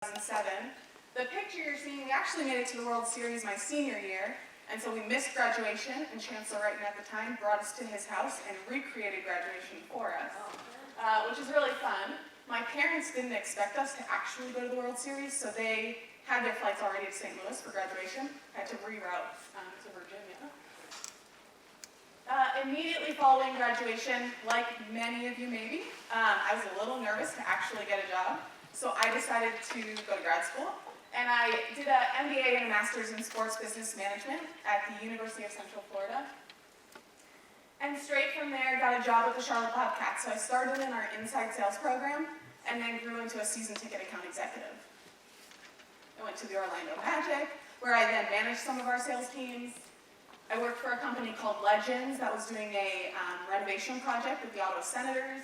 2007. The picture you're seeing, we actually made it to the World Series my senior year, and so we missed graduation, and Chancellor Wrighton at the time brought us to his house and recreated graduation for us, which is really fun. My parents didn't expect us to actually go to the World Series, so they had their flights already to St. Louis for graduation, had to reroute to Virginia. Immediately following graduation, like many of you maybe, I was a little nervous to actually get a job, so I decided to go to grad school, and I did an MBA and a master's in sports business management at the University of Central Florida. And straight from there, got a job at the Charlotte Bobcats. So I started in our inside sales program, and then grew into a season ticket account executive. I went to the Orlando Magic, where I then managed some of our sales teams. I worked for a company called Legends that was doing a renovation project with the Ottawa Senators.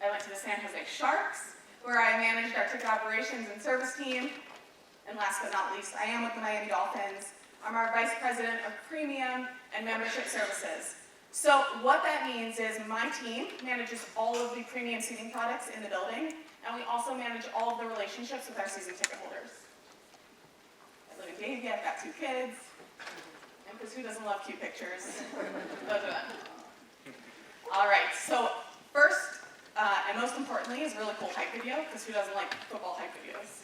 I went to the San Jose Sharks, where I managed our ticket operations and service team. And last but not least, I am with the Miami Dolphins. I'm our Vice President of Premium and Membership Services. So what that means is my team manages all of the premium seating products in the building, and we also manage all of the relationships with our season ticket holders. I live in Davie, I've got 2 kids, and because who doesn't love cute pictures? Those are them. All right, so first, and most importantly, is a really cool hype video, because who doesn't like football hype videos?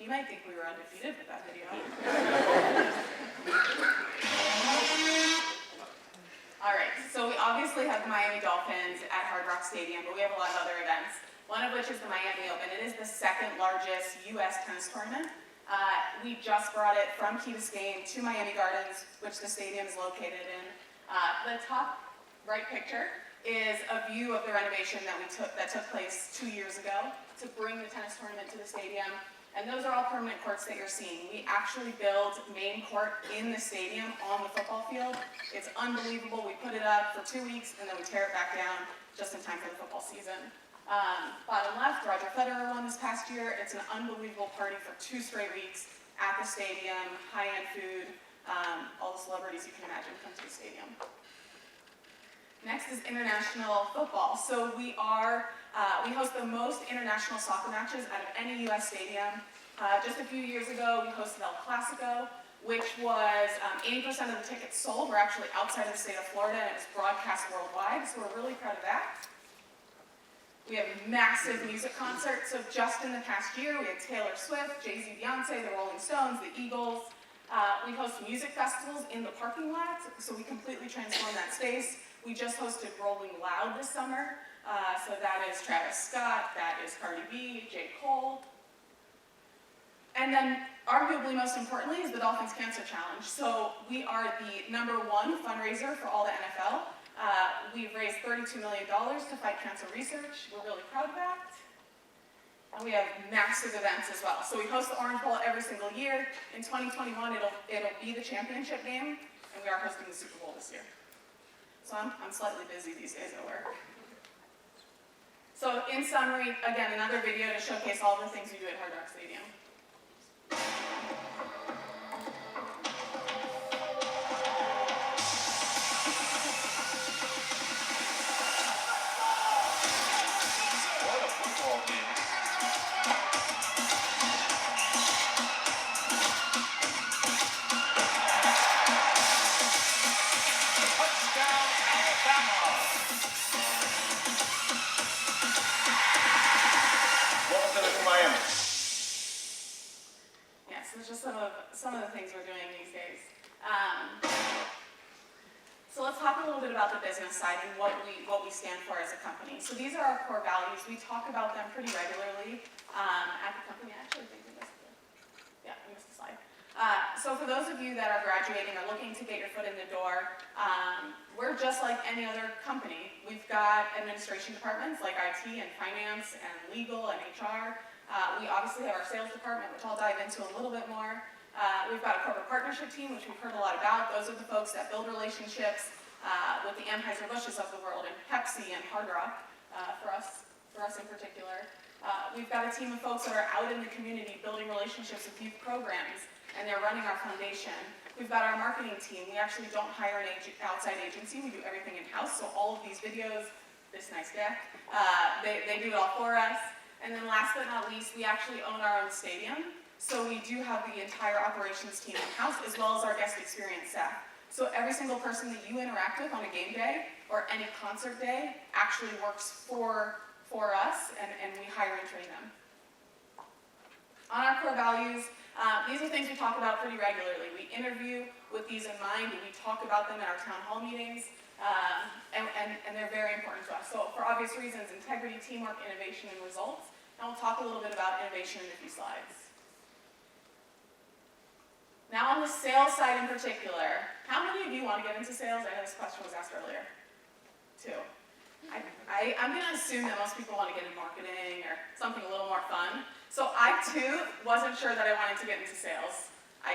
You might think we were undefeated with that video. All right, so we obviously have the Miami Dolphins at Hard Rock Stadium, but we have a lot of other events, one of which is the Miami Open. It is the second largest U.S. tennis tournament. We just brought it from Key Biscayne to Miami Gardens, which the stadium is located in. The top right picture is a view of the renovation that took place 2 years ago to bring the tennis tournament to the stadium. And those are all permanent courts that you're seeing. We actually build main court in the stadium on the football field. It's unbelievable. We put it up for 2 weeks and then we tear it back down just in time for the football season. Bottom left, Roger Federer won this past year. It's an unbelievable party for 2 straight weeks at the stadium, high-end food, all the celebrities you can imagine come to the stadium. Next is international football. So we host the most international soccer matches out of any U.S. stadium. Just a few years ago, we hosted El Clasico, which was 80% of the tickets sold were actually outside of the state of Florida, and it was broadcast worldwide, so we're really proud of that. We have massive music concerts, so just in the past year, we had Taylor Swift, Jay-Z, Beyonce, the Rolling Stones, the Eagles. We host music festivals in the parking lot, so we completely transform that space. We just hosted Rolling Loud this summer, so that is Travis Scott, that is Cardi B, J. Cole. And then, arguably most importantly, is the Dolphins Cancer Challenge. So we are the #1 fundraiser for all the NFL. We've raised $32 million to fight cancer research. We're really proud of that. And we have massive events as well. So we host the Orange Bowl every single year. In 2021, it'll be the championship game, and we are hosting the Super Bowl this year. So I'm slightly busy these days at work. So in summary, again, another video to showcase all the things we do at Hard Rock Stadium. Welcome to Miami. some of the things we're doing these days. So let's talk a little bit about the business side and what we stand for as a company. So these are our core values. We talk about them pretty regularly at the company. Actually, I think we missed I missed a slide. So for those of you that are graduating or looking to get your foot in the door, we're just like any other company. We've got administration departments like IT and finance and legal and HR. We obviously have our sales department, which I'll dive into a little bit more. We've got a corporate partnership team, which we've heard a lot about. Those are the folks that build relationships with the Anheuser-Busches of the world, and Pepsi and Hard Rock, for us in particular. We've got a team of folks that are out in the community building relationships with youth programs, and they're running our foundation. We've got our marketing team. We actually don't hire an outside agency. We do everything in-house, so all of these videos, this nice deck, they do it all for us. And then last but not least, we actually own our own stadium. So we do have the entire operations team in-house, as well as our guest experience staff. So every single person that you interact with on a game day or any concert day actually works for us, and we hire and train them. On our core values, these are things we talk about pretty regularly. We interview with these in mind, and we talk about them in our town hall meetings, and they're very important to us. So for obvious reasons, integrity, teamwork, innovation, and results. And we'll talk a little bit about innovation in a few slides. Now on the sales side in particular, how many of you want to get into sales? I know this question was asked earlier. 2. I'm going to assume that most people want to get into marketing or something a little more fun. So I too wasn't sure that I wanted to get into sales. I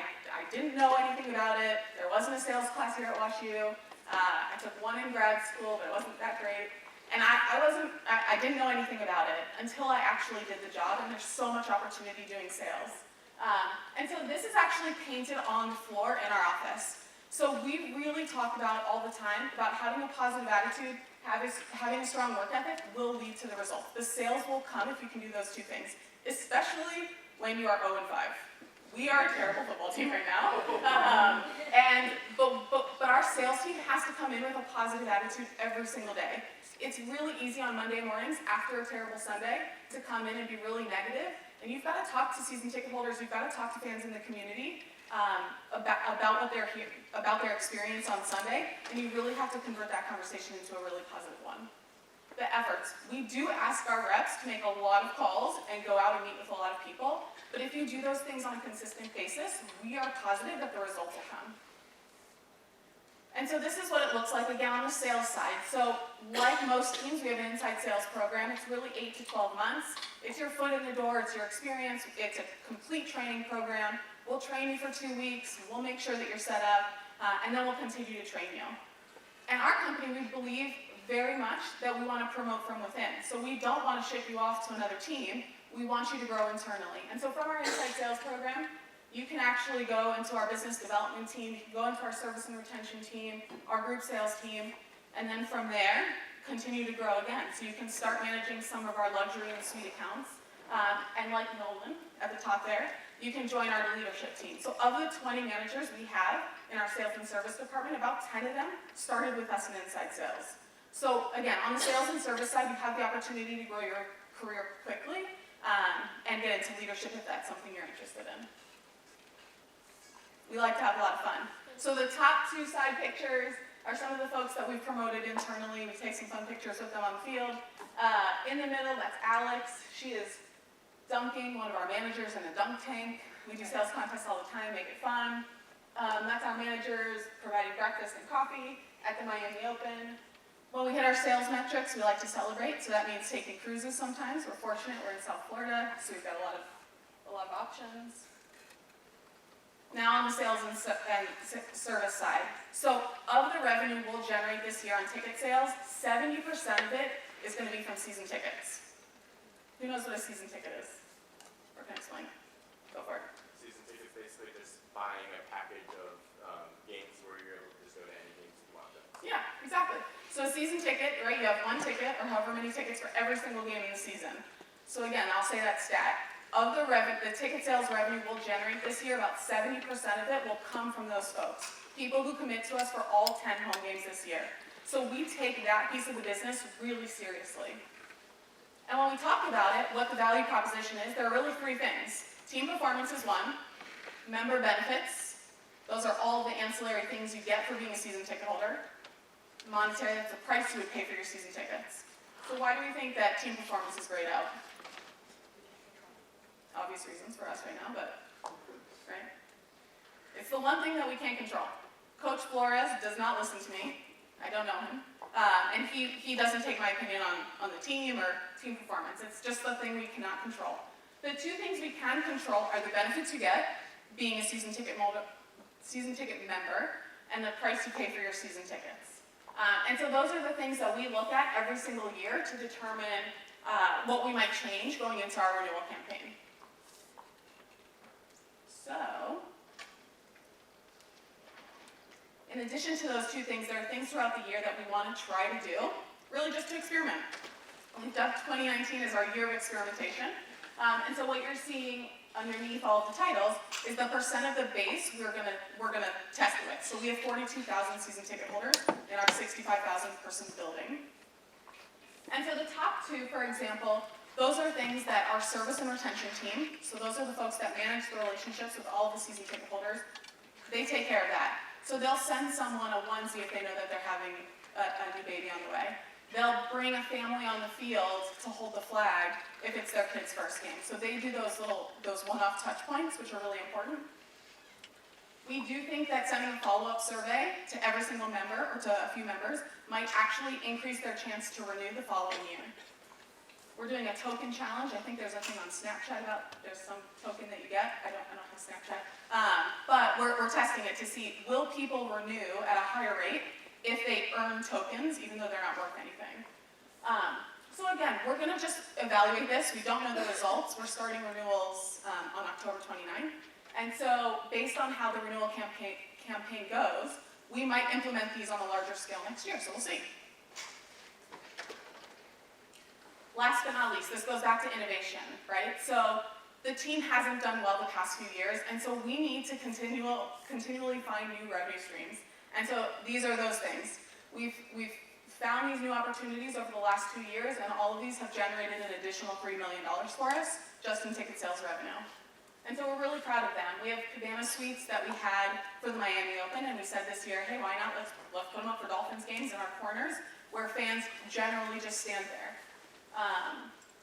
didn't know anything about it. There wasn't a sales class here at WashU. I took one in grad school, but it wasn't that great. And I didn't know anything about it until I actually did the job, and there's so much opportunity doing sales. And so this is actually painted on the floor in our office. So we really talk about all the time about having a positive attitude, having a strong work ethic will lead to the result. The sales will come if you can do those two things, especially when you are 0-5. We are a terrible football team right now, but our sales team has to come in with a positive attitude every single day. It's really easy on Monday mornings after a terrible Sunday to come in and be really negative, and you've got to talk to season ticket holders, you've got to talk to fans in the community about their experience on Sunday, and you really have to convert that conversation into a really positive one. The efforts. We do ask our reps to make a lot of calls and go out and meet with a lot of people, but if you do those things on a consistent basis, we are positive that the results will come. And so this is what it looks like, again, on the sales side. So like most teams, we have an inside sales program. It's really 8 to 12 months. It's your foot in the door. It's your experience. It's a complete training program. We'll train you for 2 weeks. We'll make sure that you're set up, and then we'll continue to train you. And our company, we believe very much that we want to promote from within. So we don't want to ship you off to another team. We want you to grow internally. And so from our inside sales program, you can actually go into our business development team, you can go into our service and retention team, our group sales team, and then from there, continue to grow again. So you can start managing some of our luxury and suite accounts. And like Olin at the top there, you can join our leadership team. So of the 20 managers we have in our sales and service department, about 10 of them started with us in inside sales. So again, on the sales and service side, you have the opportunity to grow your career quickly and get into leadership if that's something you're interested in. We like to have a lot of fun. So the top 2 side pictures are some of the folks that we've promoted internally. We take some fun pictures with them on the field. In the middle, that's Alex. She is dunking one of our managers in a dunk tank. We do sales contests all the time, make it fun. That's our managers providing breakfast and coffee at the Miami Open. When we hit our sales metrics, we like to celebrate. So that means taking cruises sometimes. We're fortunate, we're in South Florida, so we've got a lot of options. Now on the sales and service side. So of the revenue we'll generate this year on ticket sales, 70% of it is going to be from season tickets. Who knows what a season ticket is? Or can I explain? Go for it. Season tickets basically just buying a package of games where you're able to just go to any games you want them. Yeah, exactly. So a season ticket, right, you have one ticket or however many tickets for every single game in the season. So again, I'll say that stat. Of the ticket sales revenue we'll generate this year, about 70% of it will come from those folks. People who commit to us for all 10 home games this year. So we take that piece of the business really seriously. And when we talk about it, what the value proposition is, there are really 3 things. Team performance is one. Member benefits, those are all the ancillary things you get for being a season ticket holder. Monetary, that's the price you would pay for your season tickets. So why do we think that team performance is grayed out? Obvious reasons for us right now, but, right? It's the one thing that we can't control. Coach Flores does not listen to me. I don't know him. And he doesn't take my opinion on the team or team performance. It's just the thing we cannot control. The two things we can control are the benefits you get, being a season ticket member, and the price you pay for your season tickets. And so those are the things that we look at every single year to determine what we might change going into our renewal campaign. So, in addition to those two things, there are things throughout the year that we want to try to do, really just to experiment. We've done 2019 as our year of experimentation. And so what you're seeing underneath all of the titles is the percent of the base we're gonna test it with. So we have 42,000 season ticket holders in our 65,000 person building. And so the top two, for example, those are things that our service and retention team, so those are the folks that manage the relationships with all of the season ticket holders, they take care of that. So they'll send someone a onesie if they know that they're having a new baby on the way. They'll bring a family on the field to hold the flag if it's their kid's first game. So they do those one-off touch points, which are really important. We do think that sending a follow-up survey to every single member, or to a few members, might actually increase their chance to renew the following year. We're doing a token challenge. I think there's a thing on Snapchat about there's some token that you get. I don't have Snapchat. But we're testing it to see, will people renew at a higher rate if they earn tokens, even though they're not worth anything. So again, we're going to just evaluate this. We don't know the results. We're starting renewals on October 29th. And so based on how the renewal campaign goes, we might implement these on a larger scale next year, so we'll see. Last but not least, this goes back to innovation, right? So the team hasn't done well the past few years, and so we need to continually find new revenue streams. And so these are those things. We've found these new opportunities over the last 2 years, and all of these have generated an additional $3 million for us, just in ticket sales revenue. And so we're really proud of them. We have cabana suites that we had for the Miami Open, and we said this year, hey, why not, let's put them up for Dolphins games in our corners, where fans generally just stand there.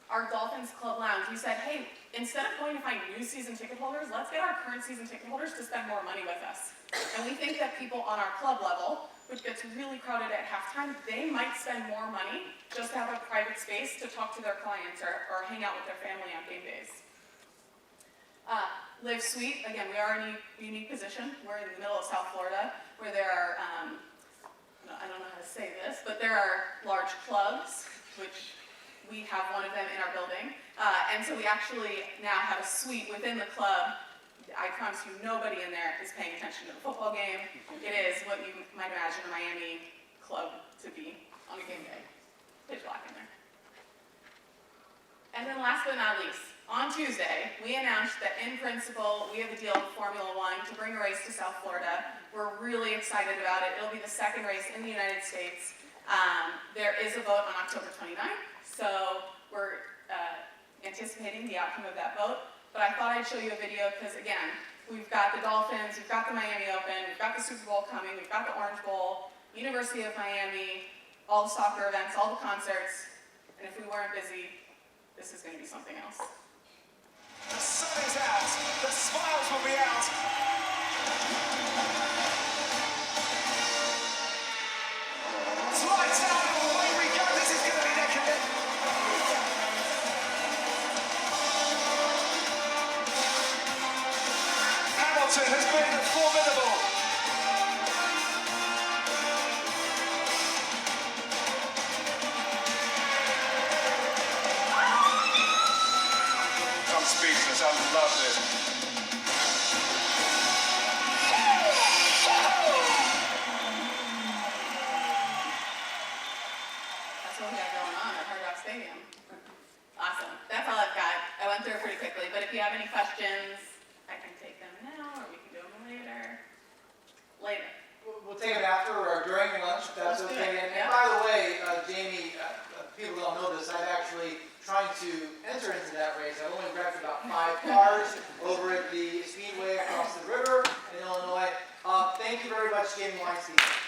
Our Dolphins Club Lounge, we said, hey, instead of going to find new season ticket holders, let's get our current season ticket holders to spend more money with us. And we think that people on our club level, which gets really crowded at halftime, they might spend more money just to have a private space to talk to their clients or hang out with their family on game days. Live Suite, again, we are in a unique position. We're in the middle of South Florida, where there are, I don't know how to say this, but there are large clubs, which we have one of them in our building. And so we actually now have a suite within the club. I promise you, nobody in there is paying attention to the football game. It is what you might imagine a Miami club to be on a game day. Pitch black in there. And then last but not least, on Tuesday, we announced that in principle, we have a deal with Formula One to bring a race to South Florida. We're really excited about it. It'll be the second race in the United States. There is a vote on October 29th, so we're anticipating the outcome of that vote. But I thought I'd show you a video because, again, we've got the Dolphins, we've got the Miami Open, we've got the Super Bowl coming, we've got the Orange Bowl, University of Miami, all the soccer events, all the concerts, and if we weren't busy, this is going to be something else. The sun is out, the smiles will be out. It's lights out, and away we go. This is going to be neck and neck. Hamilton has been formidable. I'm speechless, I love this. That's what we got going on at Hard Rock Stadium. Awesome. That's all I've got. I went through it pretty quickly, but if you have any questions, I can take them now, or we can do them later. Thank you very much, Jamie Weinstein.